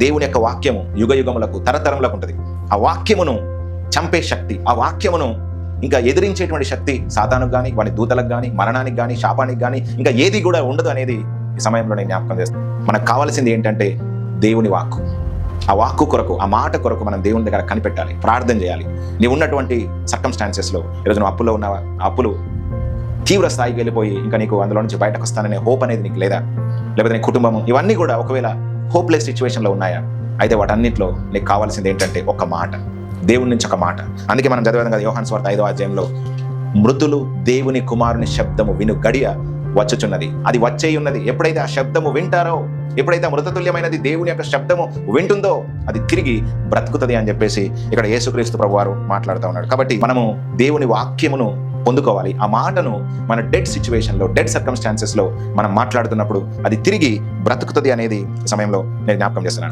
దేవుని యొక్క వాక్యము యుగయుగములకు తరతరములకు ఉంటుంది. ఆ వాక్యమును చంపే శక్తి, ఆ వాక్యమును ఇంకా ఎదిరించేటువంటి శక్తి సాతానుకు కానీ, వాని దూతలకు కానీ, మరణానికి కానీ, శాపానికి కానీ ఇంకా ఏది కూడా ఉండదు అనేది ఈ సమయంలో నేను జ్ఞాపకం చేస్తాను. మనకు కావాల్సింది ఏంటంటే దేవుని వాక్కు. ఆ వాక్కు కొరకు, ఆ మాట కొరకు మనం దేవుని దగ్గర కనిపెట్టాలి, ప్రార్థన చేయాలి. నీవు ఉన్నటువంటి సర్కమ్స్టాన్సెస్లో ఈరోజు నువ్వు అప్పులో ఉన్నావా, ఆ అప్పులు తీవ్ర స్థాయికి వెళ్ళిపోయి ఇంకా నీకు అందులో నుంచి బయటకు వస్తాననే హోప్ అనేది నీకు లేదా, లేకపోతే నీ కుటుంబము ఇవన్నీ కూడా ఒకవేళ హోప్లెస్ సిచ్యువేషన్లో ఉన్నాయా, అయితే వాటన్నిటిలో నీకు కావాల్సింది ఏంటంటే ఒక మాట, దేవుని నుంచి ఒక మాట. అందుకే మనం చదివాం కదా యోహాను సువార్త 5వ అధ్యాయంలో, మృతులు దేవుని కుమారుని శబ్దము విను గడియ వచ్చుచున్నది, అది వచ్చే ఉన్నది. ఎప్పుడైతే ఆ శబ్దము వింటారో, ఎప్పుడైతే మృతతుల్యమైనది దేవుని యొక్క శబ్దము వింటుందో అది తిరిగి బ్రతుకుతుంది అని చెప్పేసి ఇక్కడ యేసుక్రీస్తు ప్రభువారు మాట్లాడుతూ ఉన్నాడు. కాబట్టి మనము దేవుని వాక్యమును పొందుకోవాలి. ఆ మాటను మన డెడ్ సిచ్యువేషన్లో, డెడ్ సర్కమ్స్టాన్సెస్లో మనం మాట్లాడుతున్నప్పుడు అది తిరిగి బ్రతుకుతుంది అనేది సమయంలో నేను జ్ఞాపకం చేస్తున్నాను.